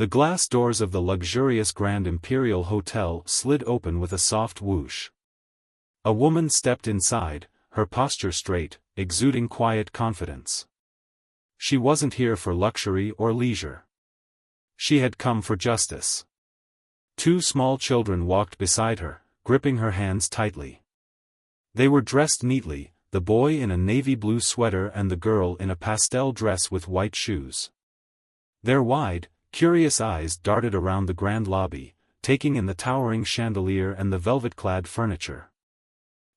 The glass doors of the luxurious Grand Imperial Hotel slid open with a soft whoosh. A woman stepped inside, her posture straight, exuding quiet confidence. She wasn't here for luxury or leisure. She had come for justice. Two small children walked beside her, gripping her hands tightly. They were dressed neatly, the boy in a navy blue sweater and the girl in a pastel dress with white shoes. Their wide, curious eyes darted around the grand lobby, taking in the towering chandelier and the velvet-clad furniture.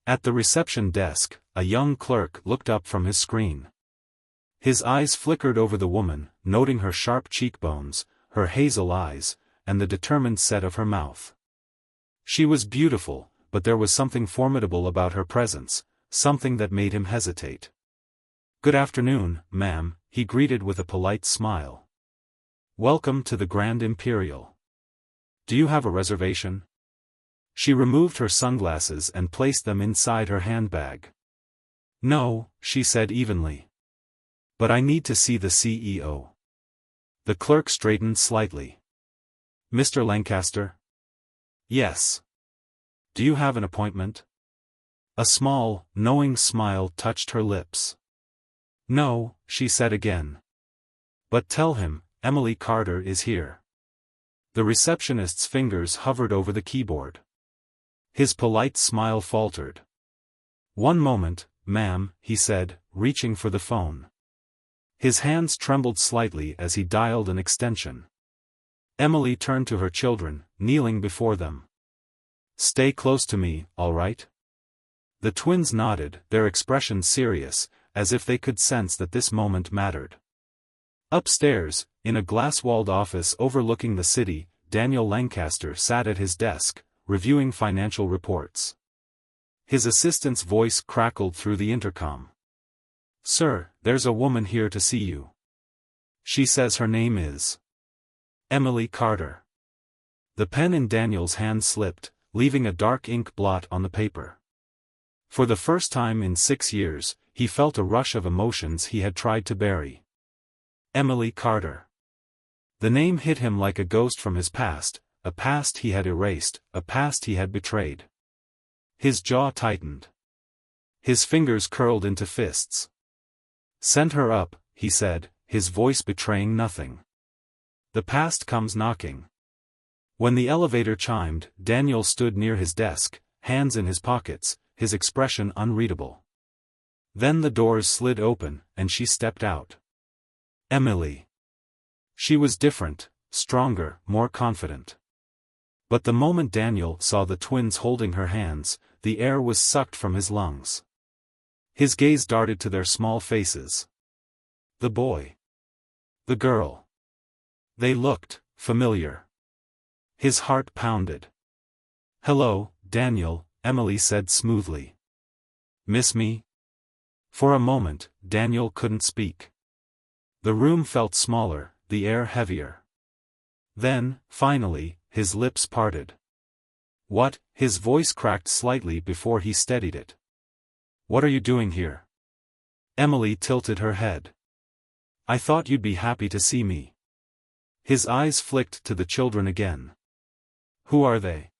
At the reception desk, a young clerk looked up from his screen. His eyes flickered over the woman, noting her sharp cheekbones, her hazel eyes, and the determined set of her mouth. She was beautiful, but there was something formidable about her presence, something that made him hesitate. "Good afternoon, ma'am," he greeted with a polite smile. "Welcome to the Grand Imperial. Do you have a reservation?" She removed her sunglasses and placed them inside her handbag. "No," she said evenly. "But I need to see the CEO." The clerk straightened slightly. "Mr. Lancaster?" "Yes." "Do you have an appointment?" A small, knowing smile touched her lips. "No," she said again. "But tell him, Emily Carter is here." The receptionist's fingers hovered over the keyboard. His polite smile faltered. "One moment, ma'am," he said, reaching for the phone. His hands trembled slightly as he dialed an extension. Emily turned to her children, kneeling before them. "Stay close to me, all right?" The twins nodded, their expression serious, as if they could sense that this moment mattered. Upstairs, in a glass-walled office overlooking the city, Daniel Lancaster sat at his desk, reviewing financial reports. His assistant's voice crackled through the intercom. "Sir, there's a woman here to see you. She says her name is Emily Carter." The pen in Daniel's hand slipped, leaving a dark ink blot on the paper. For the first time in 6 years, he felt a rush of emotions he had tried to bury. Emily Carter. The name hit him like a ghost from his past, a past he had erased, a past he had betrayed. His jaw tightened. His fingers curled into fists. "Send her up," he said, his voice betraying nothing. "The past comes knocking." When the elevator chimed, Daniel stood near his desk, hands in his pockets, his expression unreadable. Then the doors slid open, and she stepped out. Emily. She was different, stronger, more confident. But the moment Daniel saw the twins holding her hands, the air was sucked from his lungs. His gaze darted to their small faces. The boy. The girl. They looked familiar. His heart pounded. "Hello, Daniel," Emily said smoothly. "Miss me?" For a moment, Daniel couldn't speak. The room felt smaller, the air heavier. Then, finally, his lips parted. "What?" His voice cracked slightly before he steadied it. "What are you doing here?" Emily tilted her head. "I thought you'd be happy to see me." His eyes flicked to the children again. "Who are they?"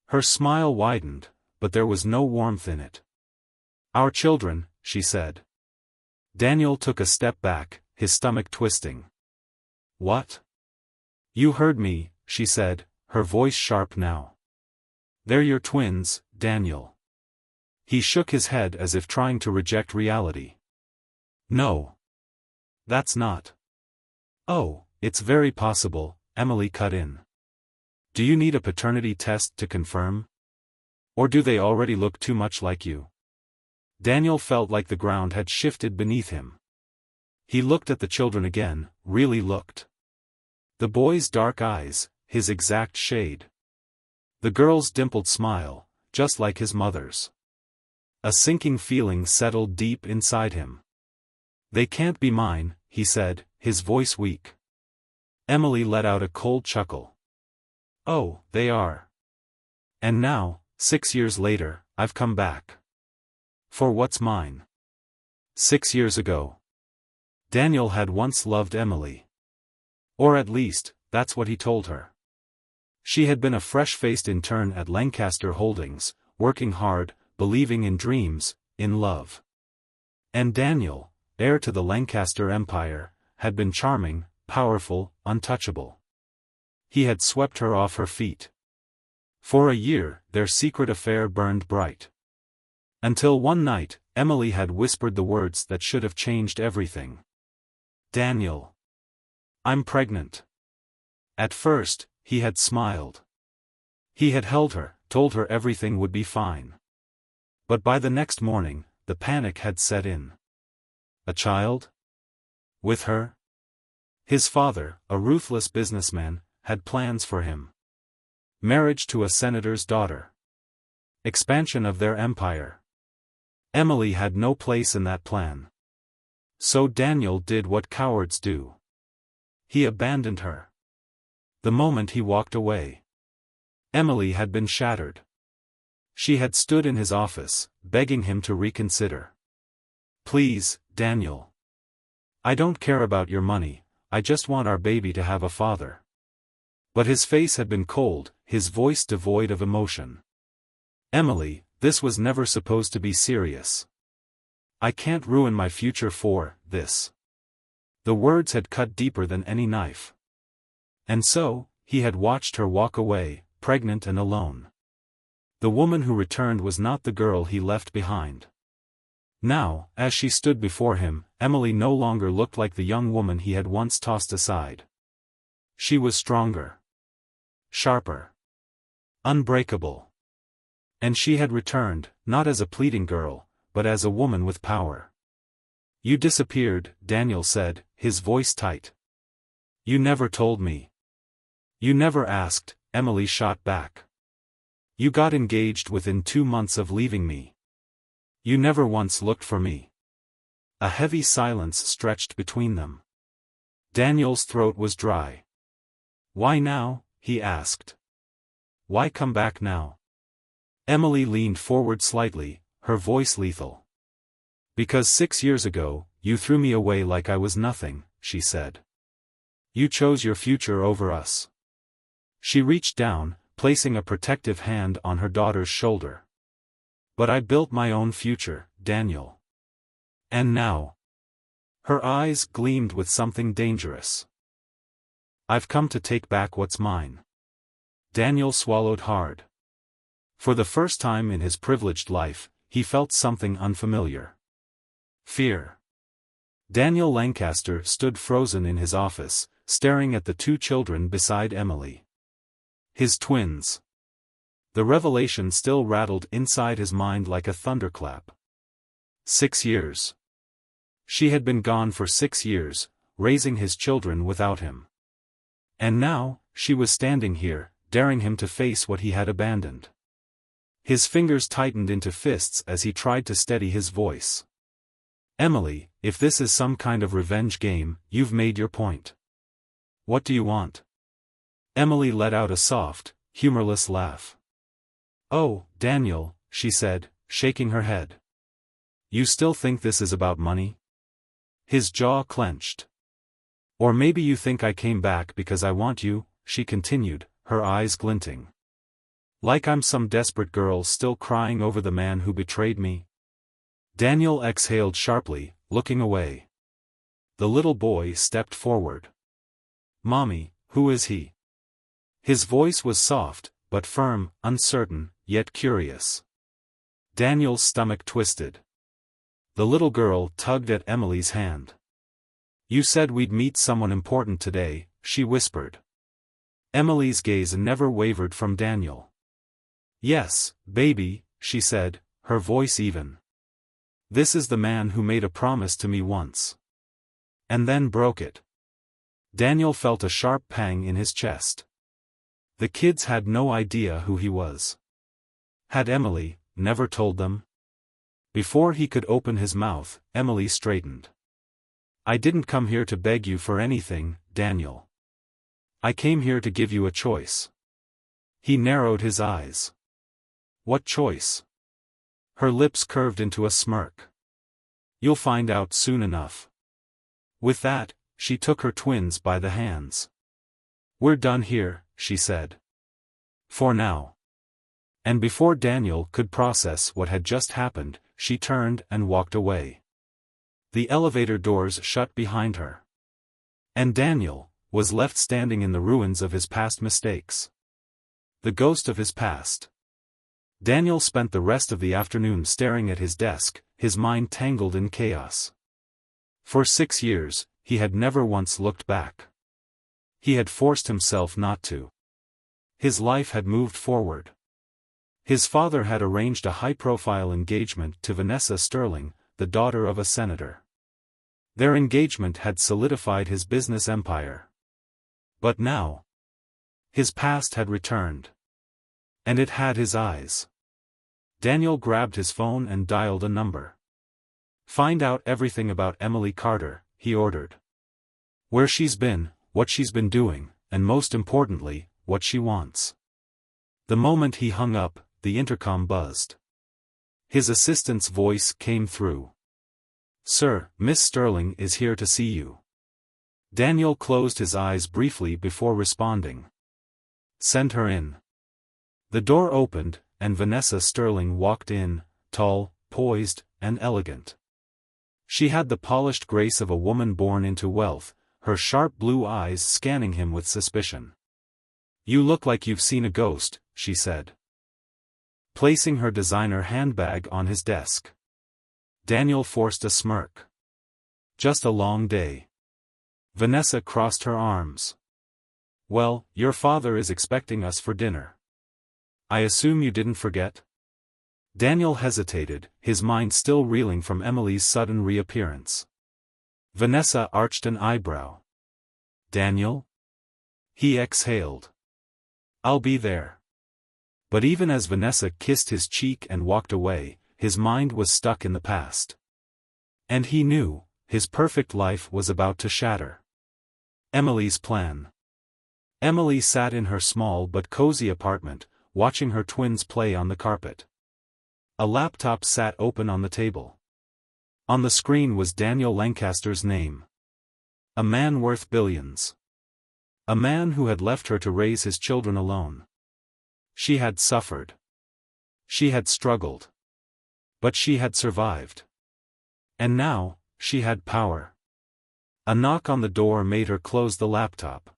Her smile widened, but there was no warmth in it. "Our children," she said. Daniel took a step back, his stomach twisting. "What?" "You heard me," she said, her voice sharp now. "They're your twins, Daniel." He shook his head as if trying to reject reality. "No. That's not." "Oh, it's very possible," Emily cut in. "Do you need a paternity test to confirm? Or do they already look too much like you?" Daniel felt like the ground had shifted beneath him. He looked at the children again, really looked. The boy's dark eyes, his exact shade. The girl's dimpled smile, just like his mother's. A sinking feeling settled deep inside him. "They can't be mine," he said, his voice weak. Emily let out a cold chuckle. "Oh, they are. And now, 6 years later, I've come back. For what's mine." 6 years ago. Daniel had once loved Emily. Or at least, that's what he told her. She had been a fresh-faced intern at Lancaster Holdings, working hard, believing in dreams, in love. And Daniel, heir to the Lancaster Empire, had been charming, powerful, untouchable. He had swept her off her feet. For a year, their secret affair burned bright. Until one night, Emily had whispered the words that should have changed everything. "Daniel. I'm pregnant." At first, he had smiled. He had held her, told her everything would be fine. But by the next morning, the panic had set in. A child? With her? His father, a ruthless businessman, had plans for him. Marriage to a senator's daughter. Expansion of their empire. Emily had no place in that plan. So Daniel did what cowards do. He abandoned her. The moment he walked away, Emily had been shattered. She had stood in his office, begging him to reconsider. "Please, Daniel. I don't care about your money, I just want our baby to have a father." But his face had been cold, his voice devoid of emotion. "Emily, this was never supposed to be serious. I can't ruin my future for this." The words had cut deeper than any knife. And so, he had watched her walk away, pregnant and alone. The woman who returned was not the girl he left behind. Now, as she stood before him, Emily no longer looked like the young woman he had once tossed aside. She was stronger. Sharper. Unbreakable. And she had returned, not as a pleading girl, but as a woman with power. "You disappeared," Daniel said, his voice tight. "You never told me." "You never asked," Emily shot back. "You got engaged within 2 months of leaving me. You never once looked for me." A heavy silence stretched between them. Daniel's throat was dry. "Why now?" he asked. "Why come back now?" Emily leaned forward slightly, her voice lethal. "Because 6 years ago, you threw me away like I was nothing," she said. "You chose your future over us." She reached down, placing a protective hand on her daughter's shoulder. "But I built my own future, Daniel. And now." Her eyes gleamed with something dangerous. "I've come to take back what's mine." Daniel swallowed hard. For the first time in his privileged life, he felt something unfamiliar. Fear. Daniel Lancaster stood frozen in his office, staring at the 2 children beside Emily. His twins. The revelation still rattled inside his mind like a thunderclap. 6 years. She had been gone for 6 years, raising his children without him. And now, she was standing here, daring him to face what he had abandoned. His fingers tightened into fists as he tried to steady his voice. "Emily, if this is some kind of revenge game, you've made your point. What do you want?" Emily let out a soft, humorless laugh. "Oh, Daniel," she said, shaking her head. "You still think this is about money?" His jaw clenched. "Or maybe you think I came back because I want you," she continued, her eyes glinting. "Like I'm some desperate girl still crying over the man who betrayed me?" Daniel exhaled sharply, looking away. The little boy stepped forward. "Mommy, who is he?" His voice was soft, but firm, uncertain, yet curious. Daniel's stomach twisted. The little girl tugged at Emily's hand. "You said we'd meet someone important today," she whispered. Emily's gaze never wavered from Daniel. "Yes, baby," she said, her voice even. "This is the man who made a promise to me once. And then broke it." Daniel felt a sharp pang in his chest. The kids had no idea who he was. Had Emily never told them? Before he could open his mouth, Emily straightened. "I didn't come here to beg you for anything, Daniel. I came here to give you a choice." He narrowed his eyes. "What choice?" Her lips curved into a smirk. "You'll find out soon enough." With that, she took her twins by the hands. "We're done here," she said. "For now." And before Daniel could process what had just happened, she turned and walked away. The elevator doors shut behind her. And Daniel was left standing in the ruins of his past mistakes. The ghost of his past. Daniel spent the rest of the afternoon staring at his desk, his mind tangled in chaos. For 6 years, he had never once looked back. He had forced himself not to. His life had moved forward. His father had arranged a high-profile engagement to Vanessa Sterling, the daughter of a senator. Their engagement had solidified his business empire. But now, his past had returned. And it had his eyes. Daniel grabbed his phone and dialed a number. "Find out everything about Emily Carter," he ordered. "Where she's been, what she's been doing, and most importantly, what she wants." The moment he hung up, the intercom buzzed. His assistant's voice came through. "Sir, Miss Sterling is here to see you." Daniel closed his eyes briefly before responding. "Send her in." The door opened, and Vanessa Sterling walked in, tall, poised, and elegant. She had the polished grace of a woman born into wealth, her sharp blue eyes scanning him with suspicion. "You look like you've seen a ghost," she said, placing her designer handbag on his desk. Daniel forced a smirk. "Just a long day." Vanessa crossed her arms. "Well, your father is expecting us for dinner. I assume you didn't forget?" Daniel hesitated, his mind still reeling from Emily's sudden reappearance. Vanessa arched an eyebrow. "Daniel?" He exhaled. "I'll be there." But even as Vanessa kissed his cheek and walked away, his mind was stuck in the past. And he knew, his perfect life was about to shatter. Emily's plan. Emily sat in her small but cozy apartment, watching her twins play on the carpet. A laptop sat open on the table. On the screen was Daniel Lancaster's name. A man worth billions. A man who had left her to raise his children alone. She had suffered. She had struggled. But she had survived. And now, she had power. A knock on the door made her close the laptop.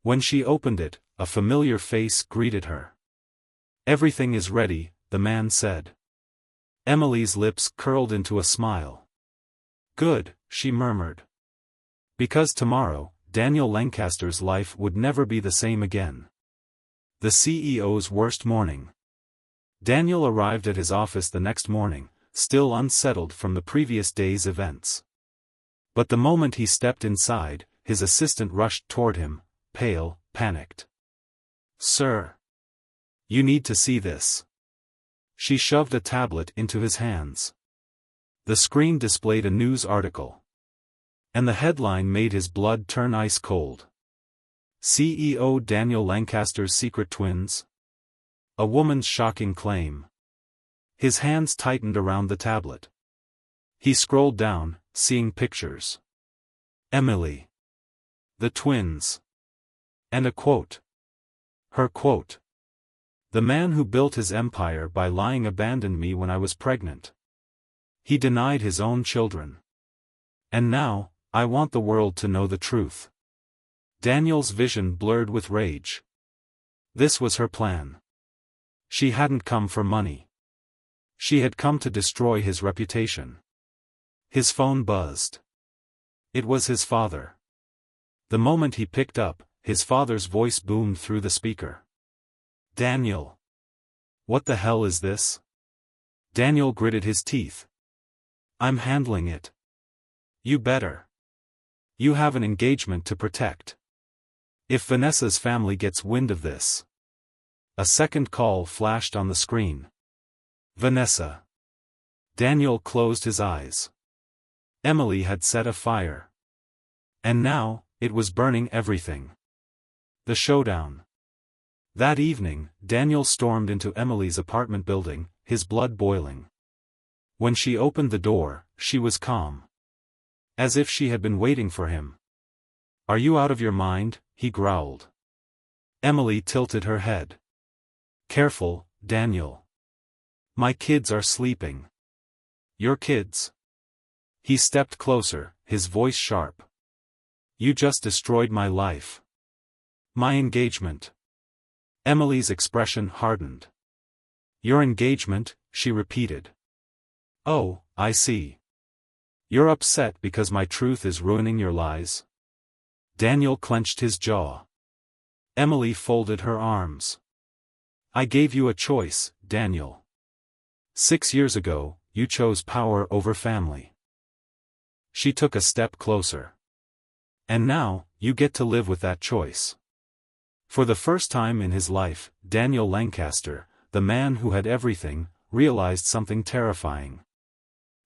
When she opened it, a familiar face greeted her. "Everything is ready," the man said. Emily's lips curled into a smile. "Good," she murmured. Because tomorrow, Daniel Lancaster's life would never be the same again. The CEO's worst morning. Daniel arrived at his office the next morning, still unsettled from the previous day's events. But the moment he stepped inside, his assistant rushed toward him, pale, panicked. "Sir! You need to see this." She shoved a tablet into his hands. The screen displayed a news article. And the headline made his blood turn ice cold. CEO Daniel Lancaster's secret twins? A woman's shocking claim. His hands tightened around the tablet. He scrolled down, seeing pictures. Emily. The twins. And a quote. Her quote. "The man who built his empire by lying abandoned me when I was pregnant. He denied his own children. And now, I want the world to know the truth." Daniel's vision blurred with rage. This was her plan. She hadn't come for money. She had come to destroy his reputation. His phone buzzed. It was his father. The moment he picked up, his father's voice boomed through the speaker. "Daniel. What the hell is this?" Daniel gritted his teeth. "I'm handling it." "You better. You have an engagement to protect. If Vanessa's family gets wind of this." A second call flashed on the screen. Vanessa. Daniel closed his eyes. Emily had set a fire. And now, it was burning everything. The showdown. That evening, Daniel stormed into Emily's apartment building, his blood boiling. When she opened the door, she was calm. As if she had been waiting for him. Are you out of your mind? He growled. Emily tilted her head. Careful, Daniel. My kids are sleeping. Your kids? He stepped closer, his voice sharp. You just destroyed my life. My engagement. Emily's expression hardened. Your engagement, she repeated. Oh, I see. You're upset because my truth is ruining your lies? Daniel clenched his jaw. Emily folded her arms. I gave you a choice, Daniel. 6 years ago, you chose power over family. She took a step closer. And now, you get to live with that choice. For the first time in his life, Daniel Lancaster, the man who had everything, realized something terrifying.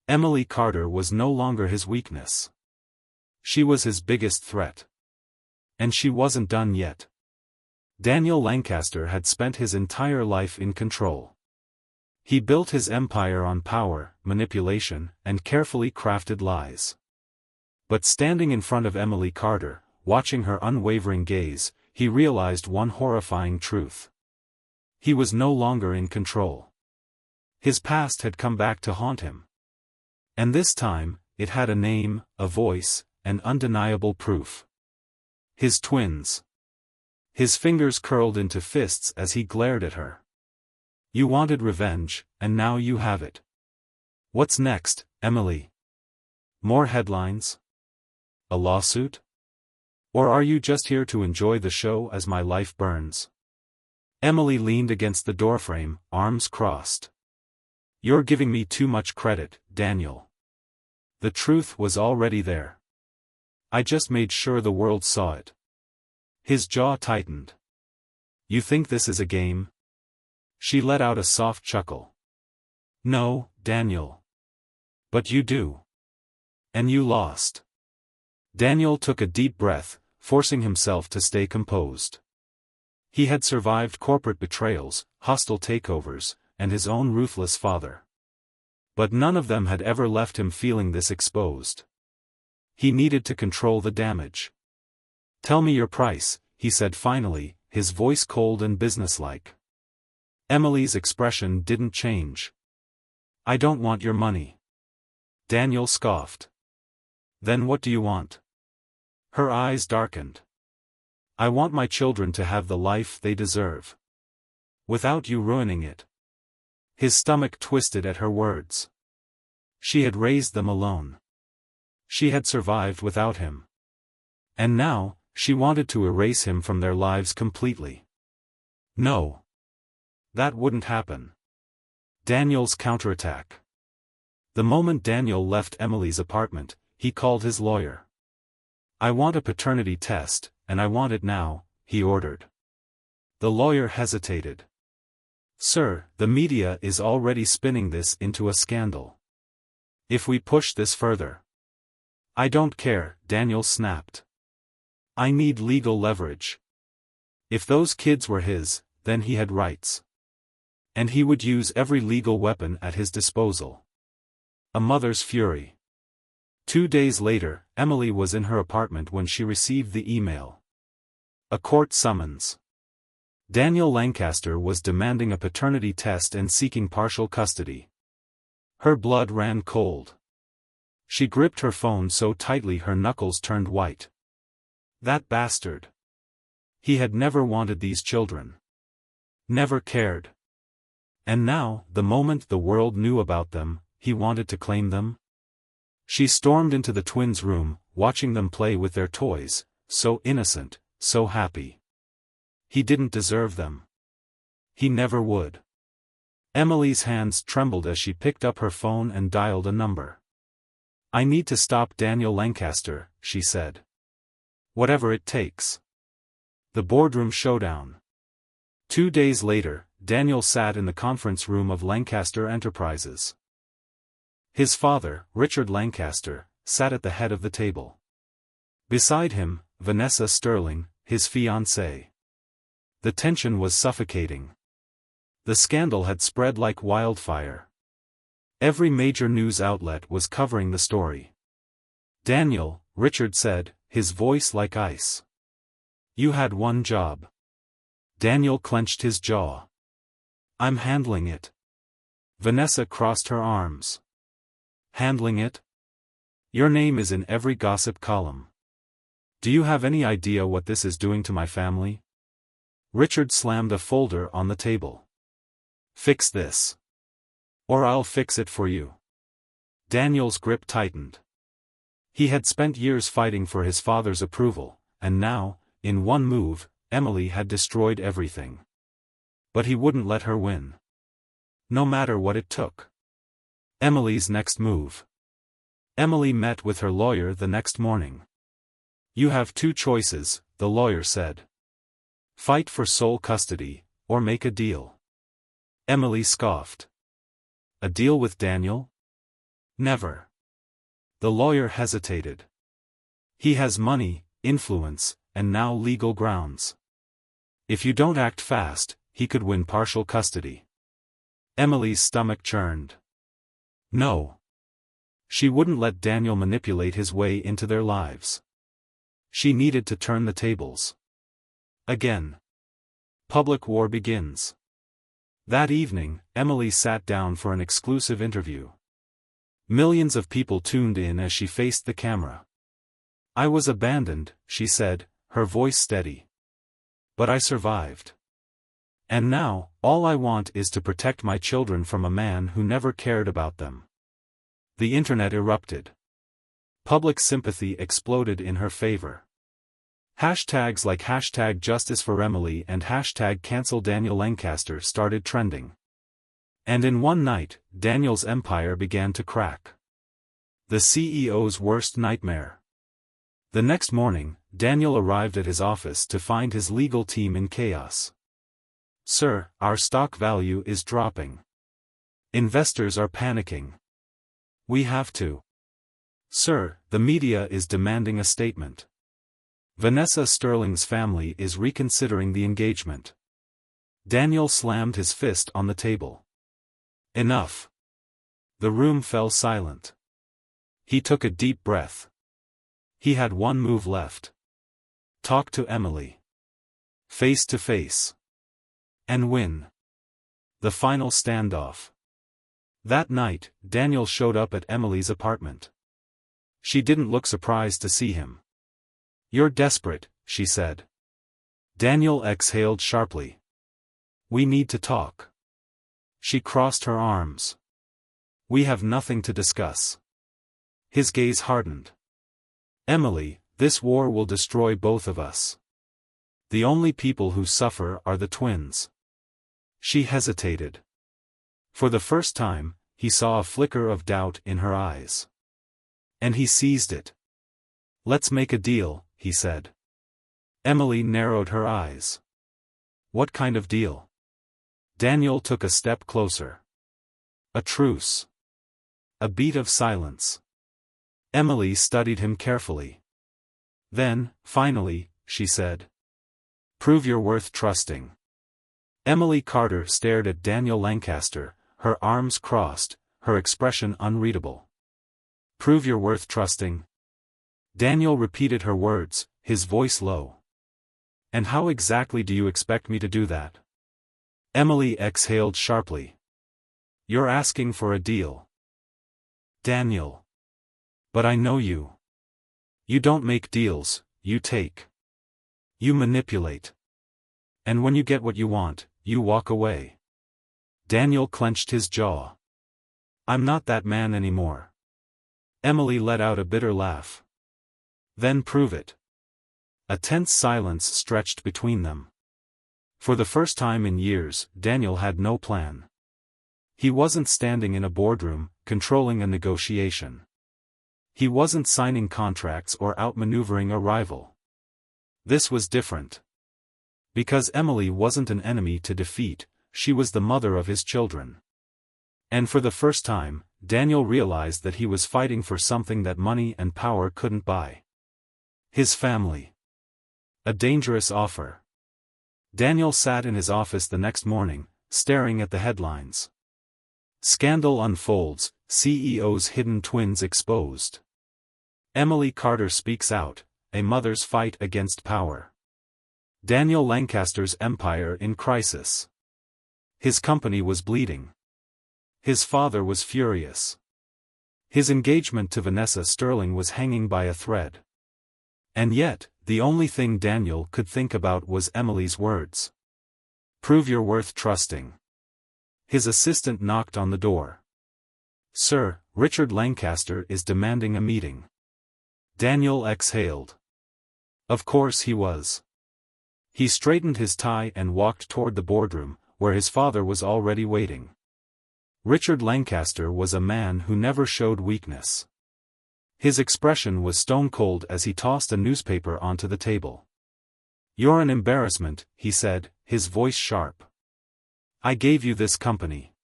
Emily Carter was no longer his weakness. She was his biggest threat. And she wasn't done yet. Daniel Lancaster had spent his entire life in control. He built his empire on power, manipulation, and carefully crafted lies. But standing in front of Emily Carter, watching her unwavering gaze, he realized one horrifying truth. He was no longer in control. His past had come back to haunt him. And this time, it had a name, a voice, and undeniable proof. His twins. His fingers curled into fists as he glared at her. You wanted revenge, and now you have it. What's next, Emily? More headlines? A lawsuit? Or are you just here to enjoy the show as my life burns? Emily leaned against the doorframe, arms crossed. You're giving me too much credit, Daniel. The truth was already there. I just made sure the world saw it. His jaw tightened. You think this is a game? She let out a soft chuckle. No, Daniel. But you do. And you lost. Daniel took a deep breath, forcing himself to stay composed. He had survived corporate betrayals, hostile takeovers, and his own ruthless father. But none of them had ever left him feeling this exposed. He needed to control the damage. Tell me your price, he said finally, his voice cold and businesslike. Emily's expression didn't change. I don't want your money. Daniel scoffed. Then what do you want? Her eyes darkened. I want my children to have the life they deserve. Without you ruining it. His stomach twisted at her words. She had raised them alone. She had survived without him. And now, she wanted to erase him from their lives completely. No. That wouldn't happen. Daniel's counterattack. The moment Daniel left Emily's apartment, he called his lawyer. I want a paternity test, and I want it now, he ordered. The lawyer hesitated. Sir, the media is already spinning this into a scandal. If we push this further. I don't care, Daniel snapped. I need legal leverage. If those kids were his, then he had rights. And he would use every legal weapon at his disposal. A mother's fury. 2 days later, Emily was in her apartment when she received the email. A court summons. Daniel Lancaster was demanding a paternity test and seeking partial custody. Her blood ran cold. She gripped her phone so tightly her knuckles turned white. That bastard. He had never wanted these children. Never cared. And now, the moment the world knew about them, he wanted to claim them? She stormed into the twins' room, watching them play with their toys, so innocent, so happy. He didn't deserve them. He never would. Emily's hands trembled as she picked up her phone and dialed a number. I need to stop Daniel Lancaster, she said. Whatever it takes. The boardroom showdown. 2 days later, Daniel sat in the conference room of Lancaster Enterprises. His father, Richard Lancaster, sat at the head of the table. Beside him, Vanessa Sterling, his fiancée. The tension was suffocating. The scandal had spread like wildfire. Every major news outlet was covering the story. Daniel, Richard said, his voice like ice. You had one job. Daniel clenched his jaw. I'm handling it. Vanessa crossed her arms. Handling it? Your name is in every gossip column. Do you have any idea what this is doing to my family? Richard slammed a folder on the table. Fix this. Or I'll fix it for you. Daniel's grip tightened. He had spent years fighting for his father's approval, and now, in one move, Emily had destroyed everything. But he wouldn't let her win. No matter what it took. Emily's next move. Emily met with her lawyer the next morning. You have two choices, the lawyer said. Fight for sole custody, or make a deal. Emily scoffed. A deal with Daniel? Never. The lawyer hesitated. He has money, influence, and now legal grounds. If you don't act fast, he could win partial custody. Emily's stomach churned. No. She wouldn't let Daniel manipulate his way into their lives. She needed to turn the tables. Again. Public war begins. That evening, Emily sat down for an exclusive interview. Millions of people tuned in as she faced the camera. I was abandoned, she said, her voice steady. But I survived. And now, all I want is to protect my children from a man who never cared about them. The internet erupted. Public sympathy exploded in her favor. Hashtags like #JusticeForEmily and #CancelDaniel Lancaster started trending. And in one night, Daniel's empire began to crack. The CEO's worst nightmare. The next morning, Daniel arrived at his office to find his legal team in chaos. Sir, our stock value is dropping. Investors are panicking. We have to. Sir, the media is demanding a statement. Vanessa Sterling's family is reconsidering the engagement. Daniel slammed his fist on the table. Enough. The room fell silent. He took a deep breath. He had one move left. Talk to Emily. Face to face. And win. The final standoff. That night, Daniel showed up at Emily's apartment. She didn't look surprised to see him. You're desperate, she said. Daniel exhaled sharply. We need to talk. She crossed her arms. We have nothing to discuss. His gaze hardened. Emily, this war will destroy both of us. The only people who suffer are the twins. She hesitated. For the first time, he saw a flicker of doubt in her eyes. And he seized it. Let's make a deal, he said. Emily narrowed her eyes. What kind of deal? Daniel took a step closer. A truce. A beat of silence. Emily studied him carefully. Then, finally, she said. Prove you're worth trusting. Emily Carter stared at Daniel Lancaster, her arms crossed, her expression unreadable. Prove you're worth trusting. Daniel repeated her words, his voice low. And how exactly do you expect me to do that? Emily exhaled sharply. You're asking for a deal. Daniel. But I know you. You don't make deals, you take. You manipulate. And when you get what you want, you walk away. Daniel clenched his jaw. I'm not that man anymore. Emily let out a bitter laugh. Then prove it. A tense silence stretched between them. For the first time in years, Daniel had no plan. He wasn't standing in a boardroom, controlling a negotiation. He wasn't signing contracts or outmaneuvering a rival. This was different. Because Emily wasn't an enemy to defeat, she was the mother of his children. And for the first time, Daniel realized that he was fighting for something that money and power couldn't buy. His family. A dangerous offer. Daniel sat in his office the next morning, staring at the headlines. Scandal unfolds, CEO's hidden twins exposed. Emily Carter speaks out, A Mother's Fight Against Power. Daniel Lancaster's empire in crisis. His company was bleeding. His father was furious. His engagement to Vanessa Sterling was hanging by a thread. And yet, the only thing Daniel could think about was Emily's words. "Prove you're worth trusting." His assistant knocked on the door. "Sir, Richard Lancaster is demanding a meeting." Daniel exhaled. Of course he was. He straightened his tie and walked toward the boardroom, where his father was already waiting. Richard Lancaster was a man who never showed weakness. His expression was stone-cold as he tossed a newspaper onto the table. "You're an embarrassment," he said, his voice sharp. "I gave you this company.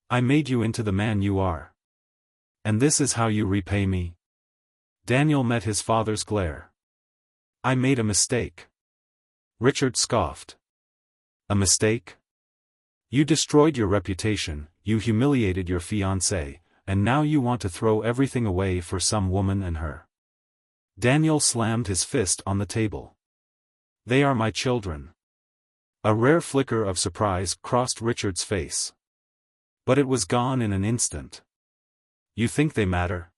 I made you into the man you are. And this is how you repay me?" Daniel met his father's glare. "I made a mistake." Richard scoffed. "A mistake? You destroyed your reputation, you humiliated your fiancée, and now you want to throw everything away for some woman and her." Daniel slammed his fist on the table. "They are my children." A rare flicker of surprise crossed Richard's face. But it was gone in an instant. "You think they matter?"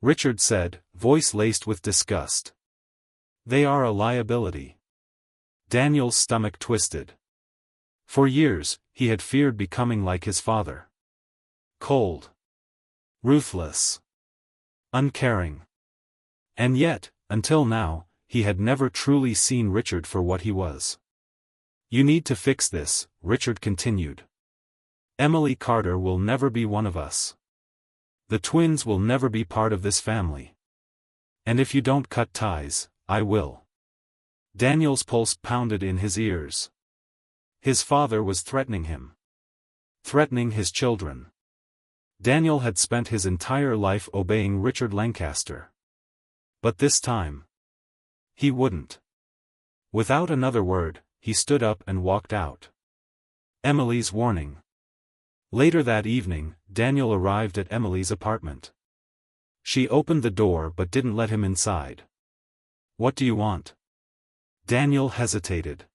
Richard said, voice laced with disgust. "They are a liability." Daniel's stomach twisted. For years, he had feared becoming like his father. Cold. Ruthless. Uncaring. And yet, until now, he had never truly seen Richard for what he was. "You need to fix this," Richard continued. "Emily Carter will never be one of us. The twins will never be part of this family. And if you don't cut ties, I will." Daniel's pulse pounded in his ears. His father was threatening him. Threatening his children. Daniel had spent his entire life obeying Richard Lancaster. But this time, he wouldn't. Without another word, he stood up and walked out. Emily's warning. Later that evening, Daniel arrived at Emily's apartment. She opened the door but didn't let him inside. "What do you want?" Daniel hesitated.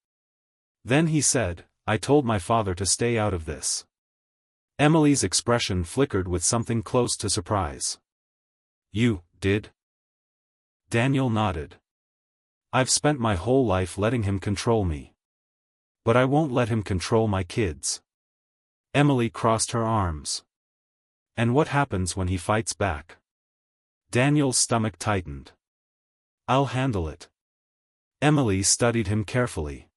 Then he said, "I told my father to stay out of this." Emily's expression flickered with something close to surprise. "You did?" Daniel nodded. "I've spent my whole life letting him control me. But I won't let him control my kids." Emily crossed her arms. "And what happens when he fights back?" Daniel's stomach tightened. "I'll handle it." Emily studied him carefully.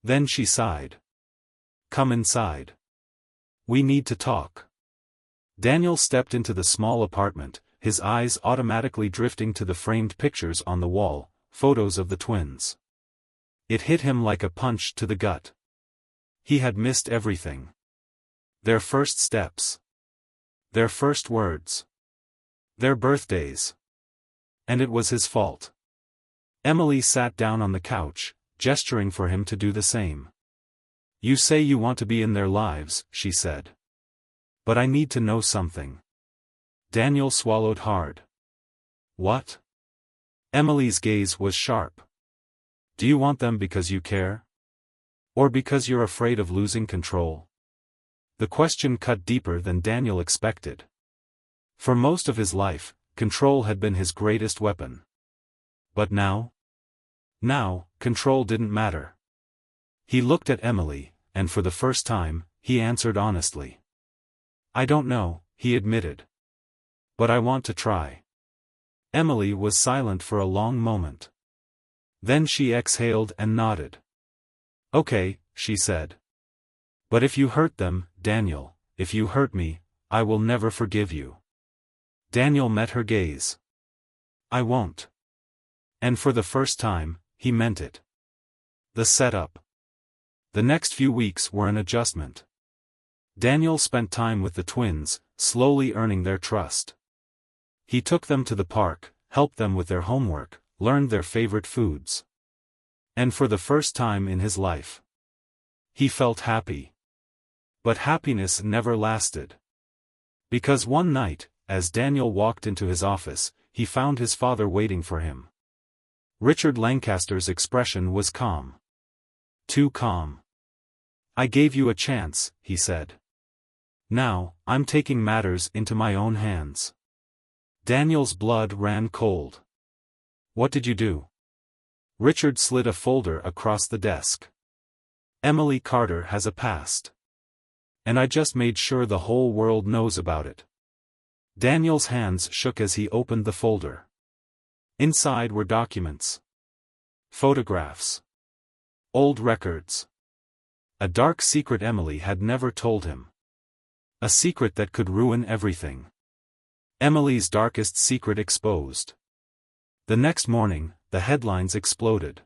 Then she sighed. "Come inside. We need to talk." Daniel stepped into the small apartment, his eyes automatically drifting to the framed pictures on the wall, photos of the twins. It hit him like a punch to the gut. He had missed everything. Their first steps. Their first words. Their birthdays. And it was his fault. Emily sat down on the couch, gesturing for him to do the same. "You say you want to be in their lives," she said. "But I need to know something." Daniel swallowed hard. "What?" Emily's gaze was sharp. "Do you want them because you care? Or because you're afraid of losing control?" The question cut deeper than Daniel expected. For most of his life, control had been his greatest weapon. But now? Now, control didn't matter. He looked at Emily, and for the first time, he answered honestly. "I don't know," he admitted. "But I want to try." Emily was silent for a long moment. Then she exhaled and nodded. "Okay," she said. "But if you hurt them, Daniel, if you hurt me, I will never forgive you." Daniel met her gaze. "I won't." And for the first time, he meant it. The setup. The next few weeks were an adjustment. Daniel spent time with the twins, slowly earning their trust. He took them to the park, helped them with their homework, learned their favorite foods. And for the first time in his life, he felt happy. But happiness never lasted. Because one night, as Daniel walked into his office, he found his father waiting for him. Richard Lancaster's expression was calm. Too calm. I gave you a chance, he said. Now, I'm taking matters into my own hands. Daniel's blood ran cold. What did you do? Richard slid a folder across the desk. Emily Carter has a past. And I just made sure the whole world knows about it. Daniel's hands shook as he opened the folder. Inside were documents. Photographs. Old records. A dark secret Emily had never told him. A secret that could ruin everything. Emily's darkest secret exposed. The next morning, the headlines exploded.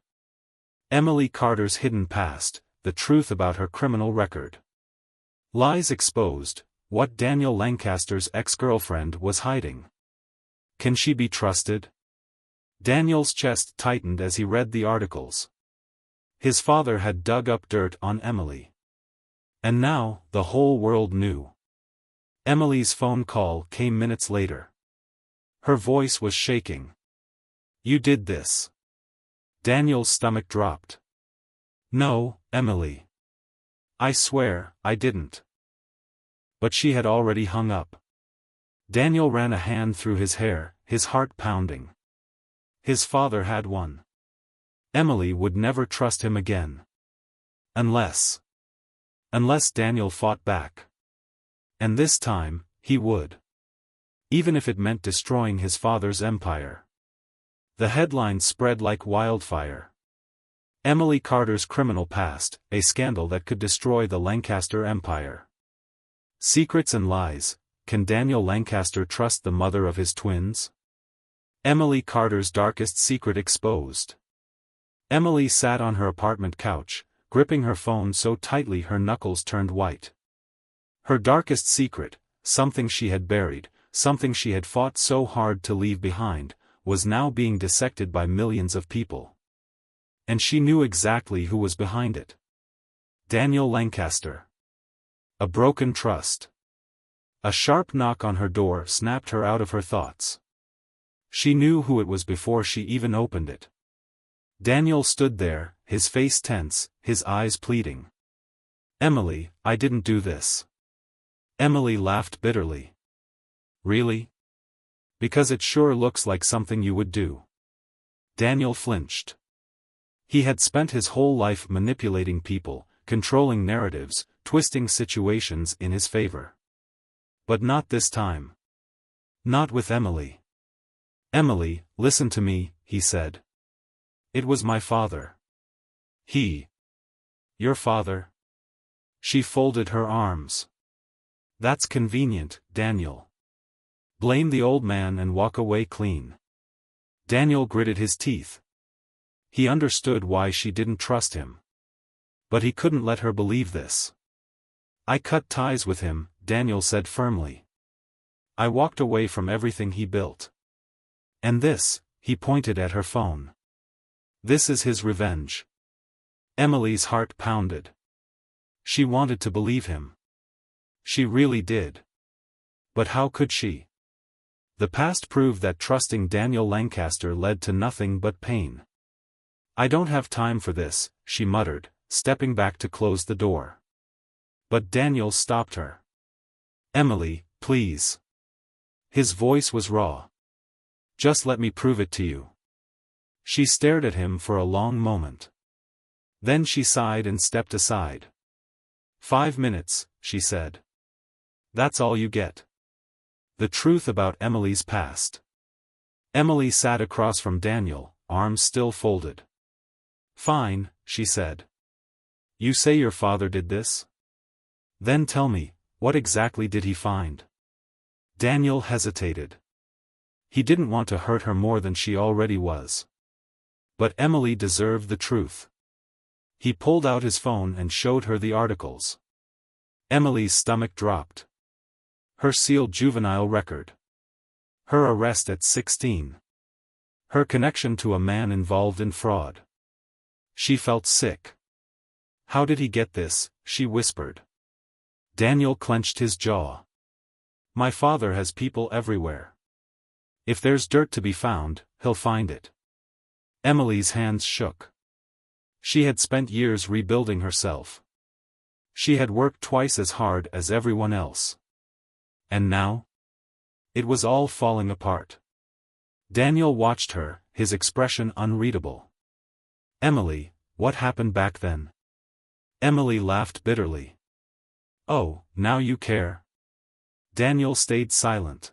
Emily Carter's hidden past, the truth about her criminal record. Lies exposed, what Daniel Lancaster's ex-girlfriend was hiding. Can she be trusted? Daniel's chest tightened as he read the articles. His father had dug up dirt on Emily. And now, the whole world knew. Emily's phone call came minutes later. Her voice was shaking. You did this. Daniel's stomach dropped. No, Emily. I swear, I didn't. But she had already hung up. Daniel ran a hand through his hair, his heart pounding. His father had won. Emily would never trust him again. Unless Daniel fought back. And this time, he would. Even if it meant destroying his father's empire. The headlines spread like wildfire. Emily Carter's criminal past, a scandal that could destroy the Lancaster empire. Secrets and lies, can Daniel Lancaster trust the mother of his twins? Emily Carter's darkest secret exposed. Emily sat on her apartment couch, gripping her phone so tightly her knuckles turned white. Her darkest secret, something she had buried, something she had fought so hard to leave behind, was now being dissected by millions of people. And she knew exactly who was behind it. Daniel Lancaster. A broken trust. A sharp knock on her door snapped her out of her thoughts. She knew who it was before she even opened it. Daniel stood there, his face tense, his eyes pleading. Emily, I didn't do this. Emily laughed bitterly. Really? Because it sure looks like something you would do. Daniel flinched. He had spent his whole life manipulating people, controlling narratives, twisting situations in his favor. But not this time. Not with Emily. Emily, listen to me, he said. It was my father. Your father? She folded her arms. That's convenient, Daniel. Blame the old man and walk away clean. Daniel gritted his teeth. He understood why she didn't trust him. But he couldn't let her believe this. I cut ties with him, Daniel said firmly. I walked away from everything he built. And this, he pointed at her phone. This is his revenge. Emily's heart pounded. She wanted to believe him. She really did. But how could she? The past proved that trusting Daniel Lancaster led to nothing but pain. I don't have time for this, she muttered, stepping back to close the door. But Daniel stopped her. Emily, please. His voice was raw. Just let me prove it to you. She stared at him for a long moment. Then she sighed and stepped aside. 5 minutes, she said. That's all you get. The truth about Emily's past. Emily sat across from Daniel, arms still folded. Fine, she said. You say your father did this? Then tell me, what exactly did he find? Daniel hesitated. He didn't want to hurt her more than she already was. But Emily deserved the truth. He pulled out his phone and showed her the articles. Emily's stomach dropped. Her sealed juvenile record. Her arrest at 16. Her connection to a man involved in fraud. She felt sick. How did he get this? She whispered. Daniel clenched his jaw. My father has people everywhere. If there's dirt to be found, he'll find it. Emily's hands shook. She had spent years rebuilding herself. She had worked twice as hard as everyone else. And now? It was all falling apart. Daniel watched her, his expression unreadable. Emily, what happened back then? Emily laughed bitterly. Oh, now you care? Daniel stayed silent.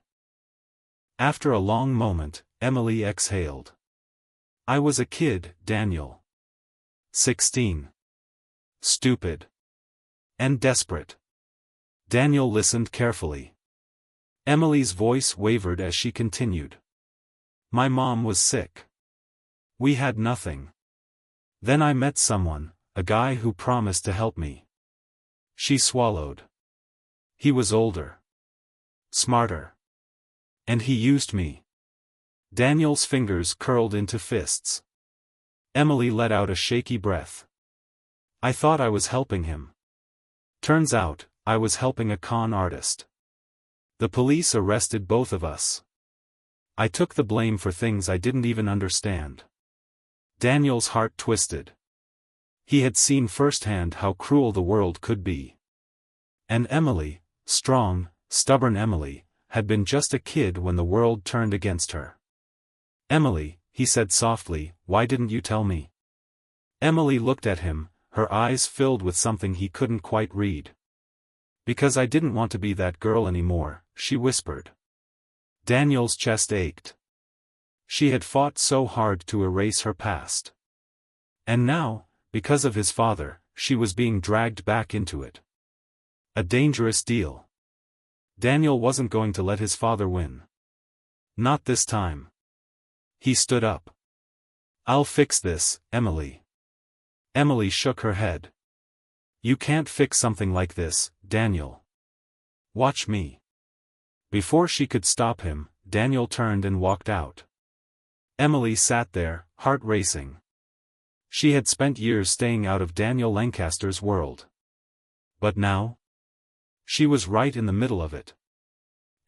After a long moment, Emily exhaled. I was a kid, Daniel. 16. Stupid. And desperate. Daniel listened carefully. Emily's voice wavered as she continued. My mom was sick. We had nothing. Then I met someone, a guy who promised to help me. She swallowed. He was older. Smarter. And he used me. Daniel's fingers curled into fists. Emily let out a shaky breath. I thought I was helping him. Turns out, I was helping a con artist. The police arrested both of us. I took the blame for things I didn't even understand. Daniel's heart twisted. He had seen firsthand how cruel the world could be. And Emily, strong, stubborn Emily, had been just a kid when the world turned against her. Emily, he said softly, why didn't you tell me? Emily looked at him, her eyes filled with something he couldn't quite read. Because I didn't want to be that girl anymore, she whispered. Daniel's chest ached. She had fought so hard to erase her past. And now, because of his father, she was being dragged back into it. A dangerous deal. Daniel wasn't going to let his father win. Not this time. He stood up. I'll fix this, Emily. Emily shook her head. You can't fix something like this, Daniel. Watch me. Before she could stop him, Daniel turned and walked out. Emily sat there, heart racing. She had spent years staying out of Daniel Lancaster's world. But now? She was right in the middle of it.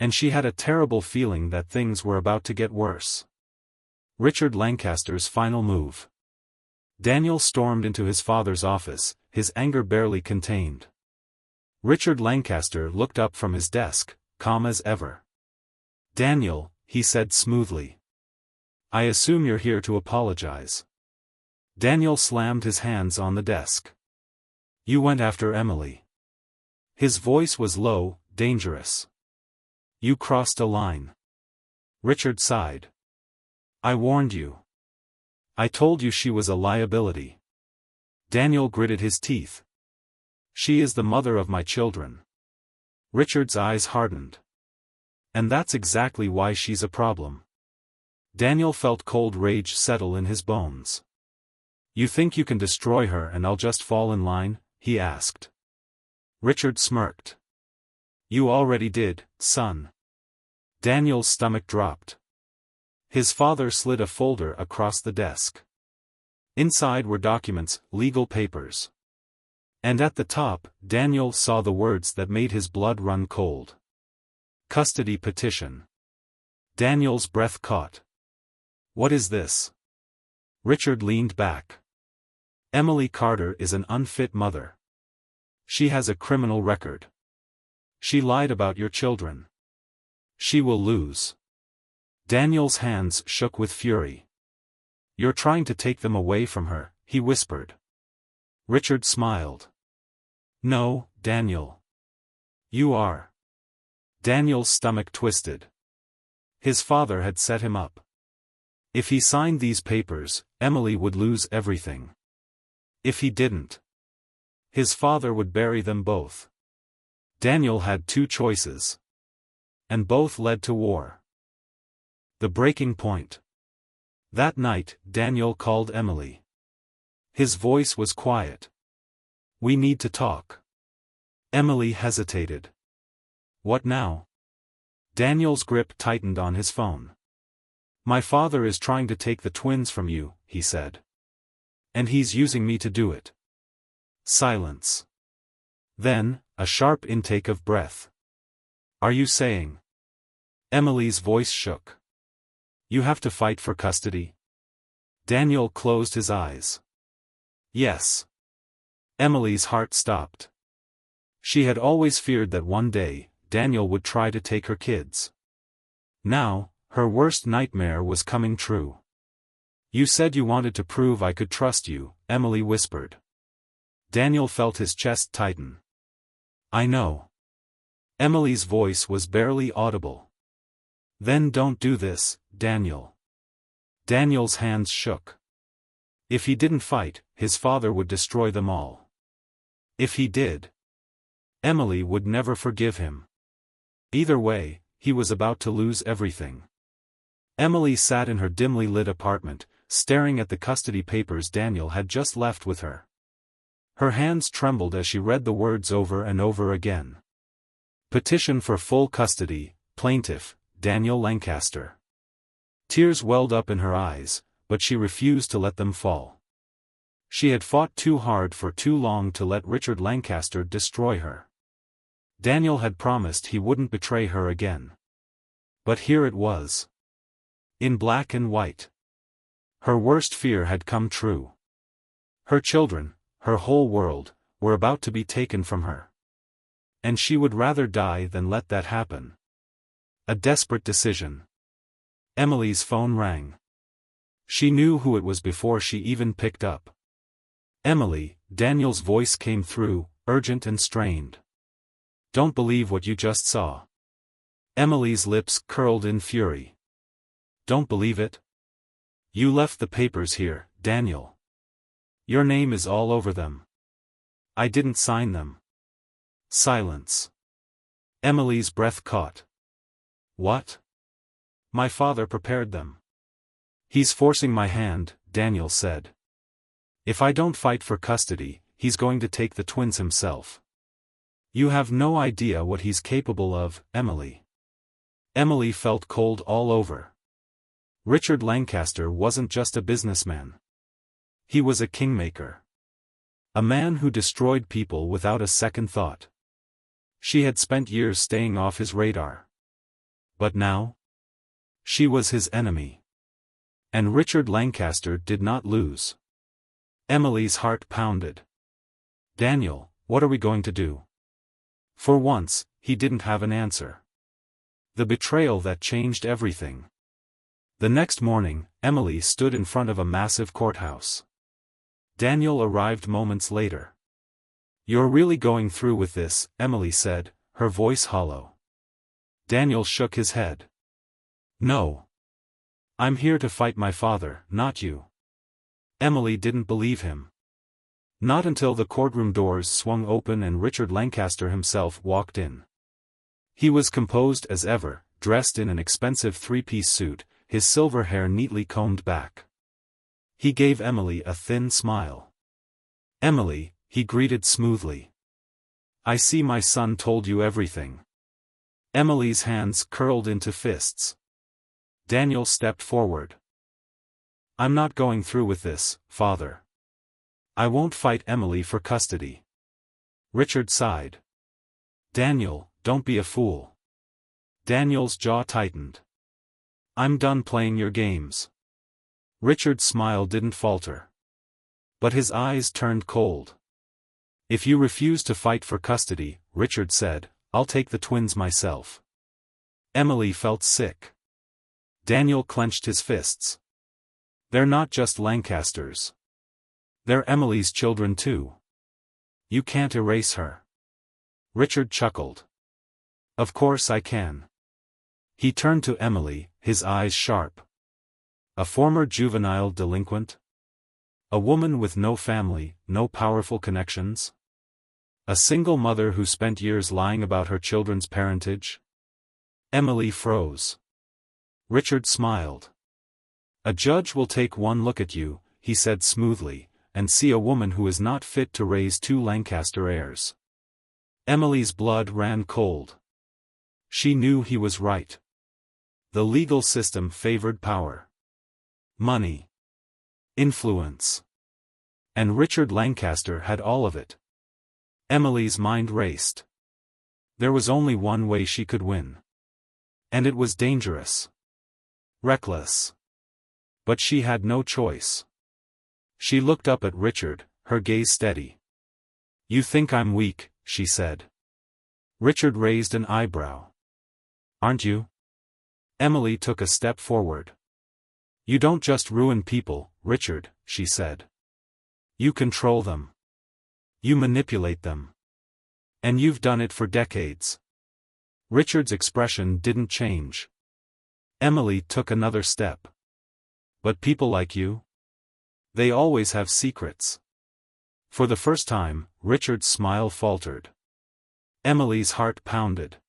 And she had a terrible feeling that things were about to get worse. Richard Lancaster's final move. Daniel stormed into his father's office, his anger barely contained. Richard Lancaster looked up from his desk, calm as ever. Daniel, he said smoothly. I assume you're here to apologize. Daniel slammed his hands on the desk. You went after Emily. His voice was low, dangerous. You crossed a line. Richard sighed. I warned you. I told you she was a liability. Daniel gritted his teeth. She is the mother of my children. Richard's eyes hardened. And that's exactly why she's a problem. Daniel felt cold rage settle in his bones. You think you can destroy her and I'll just fall in line? He asked. Richard smirked. You already did, son. Daniel's stomach dropped. His father slid a folder across the desk. Inside were documents, legal papers. And at the top, Daniel saw the words that made his blood run cold. Custody petition. Daniel's breath caught. What is this? Richard leaned back. Emily Carter is an unfit mother. She has a criminal record. She lied about your children. She will lose. Daniel's hands shook with fury. You're trying to take them away from her, he whispered. Richard smiled. No, Daniel. You are. Daniel's stomach twisted. His father had set him up. If he signed these papers, Emily would lose everything. If he didn't, his father would bury them both. Daniel had two choices. And both led to war. The breaking point. That night, Daniel called Emily. His voice was quiet. We need to talk. Emily hesitated. What now? Daniel's grip tightened on his phone. My father is trying to take the twins from you, he said. And he's using me to do it. Silence. Then, a sharp intake of breath. Are you saying? Emily's voice shook. You have to fight for custody? Daniel closed his eyes. Yes. Emily's heart stopped. She had always feared that one day, Daniel would try to take her kids. Now, her worst nightmare was coming true. You said you wanted to prove I could trust you, Emily whispered. Daniel felt his chest tighten. I know. Emily's voice was barely audible. Then don't do this, Daniel. Daniel's hands shook. If he didn't fight, his father would destroy them all. If he did, Emily would never forgive him. Either way, he was about to lose everything. Emily sat in her dimly lit apartment, staring at the custody papers Daniel had just left with her. Her hands trembled as she read the words over and over again. Petition for full custody, plaintiff, Daniel Lancaster. Tears welled up in her eyes, but she refused to let them fall. She had fought too hard for too long to let Richard Lancaster destroy her. Daniel had promised he wouldn't betray her again. But here it was. In black and white. Her worst fear had come true. Her children, her whole world, were about to be taken from her. And she would rather die than let that happen. A desperate decision. Emily's phone rang. She knew who it was before she even picked up. Emily, Daniel's voice came through, urgent and strained. Don't believe what you just saw. Emily's lips curled in fury. Don't believe it? You left the papers here, Daniel. Your name is all over them. I didn't sign them. Silence. Emily's breath caught. What? My father prepared them. He's forcing my hand, Daniel said. If I don't fight for custody, he's going to take the twins himself. You have no idea what he's capable of, Emily. Emily felt cold all over. Richard Lancaster wasn't just a businessman. He was a kingmaker. A man who destroyed people without a second thought. She had spent years staying off his radar. But now? She was his enemy. And Richard Lancaster did not lose. Emily's heart pounded. Daniel, what are we going to do? For once, he didn't have an answer. The betrayal that changed everything. The next morning, Emily stood in front of a massive courthouse. Daniel arrived moments later. You're really going through with this, Emily said, her voice hollow. Daniel shook his head. No. I'm here to fight my father, not you. Emily didn't believe him. Not until the courtroom doors swung open and Richard Lancaster himself walked in. He was composed as ever, dressed in an expensive three-piece suit, his silver hair neatly combed back. He gave Emily a thin smile. Emily, he greeted smoothly. I see my son told you everything. Emily's hands curled into fists. Daniel stepped forward. I'm not going through with this, father. I won't fight Emily for custody. Richard sighed. Daniel, don't be a fool. Daniel's jaw tightened. I'm done playing your games. Richard's smile didn't falter. But his eyes turned cold. If you refuse to fight for custody, Richard said, I'll take the twins myself. Emily felt sick. Daniel clenched his fists. They're not just Lancasters. They're Emily's children too. You can't erase her. Richard chuckled. Of course I can. He turned to Emily, his eyes sharp. A former juvenile delinquent? A woman with no family, no powerful connections? A single mother who spent years lying about her children's parentage? Emily froze. Richard smiled. A judge will take one look at you, he said smoothly, and see a woman who is not fit to raise two Lancaster heirs. Emily's blood ran cold. She knew he was right. The legal system favored power. Money. Influence. And Richard Lancaster had all of it. Emily's mind raced. There was only one way she could win. And it was dangerous. Reckless. But she had no choice. She looked up at Richard, her gaze steady. "You think I'm weak," she said. Richard raised an eyebrow. "Aren't you?" Emily took a step forward. "You don't just ruin people, Richard," she said. "You control them. You manipulate them. And you've done it for decades." Richard's expression didn't change. Emily took another step. "But people like you? They always have secrets." For the first time, Richard's smile faltered. Emily's heart pounded.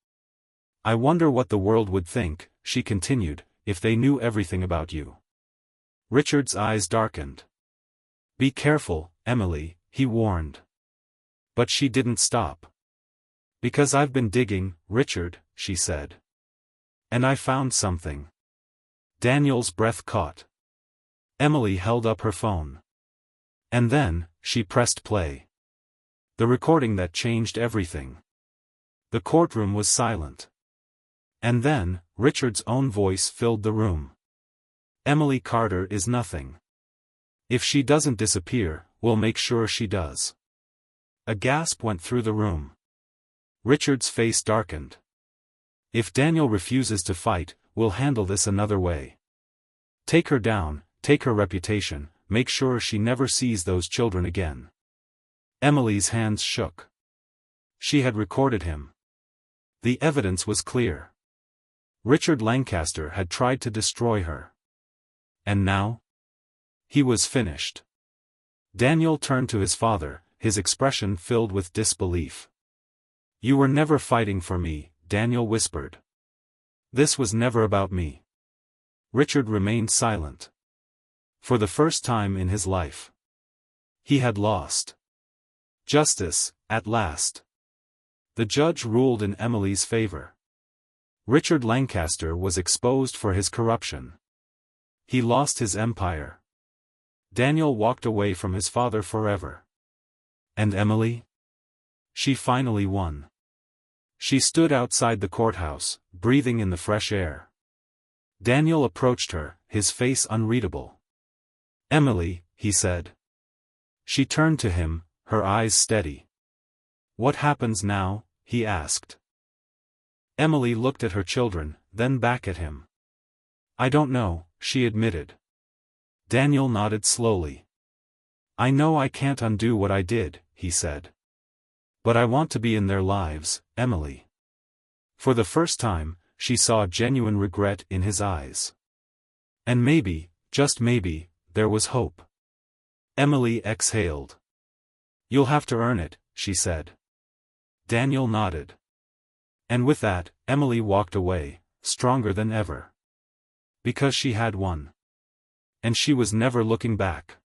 "I wonder what the world would think," she continued, "if they knew everything about you." Richard's eyes darkened. "Be careful, Emily," he warned. But she didn't stop. "Because I've been digging, Richard," she said. "And I found something." Daniel's breath caught. Emily held up her phone. And then, she pressed play. The recording that changed everything. The courtroom was silent. And then, Richard's own voice filled the room. "Emily Carter is nothing. If she doesn't disappear, we'll make sure she does." A gasp went through the room. Richard's face darkened. "If Daniel refuses to fight, we'll handle this another way. Take her down, take her reputation, make sure she never sees those children again." Emily's hands shook. She had recorded him. The evidence was clear. Richard Lancaster had tried to destroy her. And now? He was finished. Daniel turned to his father, his expression filled with disbelief. "You were never fighting for me," Daniel whispered. "This was never about me." Richard remained silent. For the first time in his life, he had lost. Justice, at last. The judge ruled in Emily's favor. Richard Lancaster was exposed for his corruption. He lost his empire. Daniel walked away from his father forever. And Emily? She finally won. She stood outside the courthouse, breathing in the fresh air. Daniel approached her, his face unreadable. "Emily," he said. She turned to him, her eyes steady. "What happens now?" he asked. Emily looked at her children, then back at him. "I don't know," she admitted. Daniel nodded slowly. "I know I can't undo what I did," he said. "But I want to be in their lives, Emily." For the first time, she saw genuine regret in his eyes. And maybe, just maybe, there was hope. Emily exhaled. "You'll have to earn it," she said. Daniel nodded. And with that, Emily walked away, stronger than ever. Because she had won. And she was never looking back.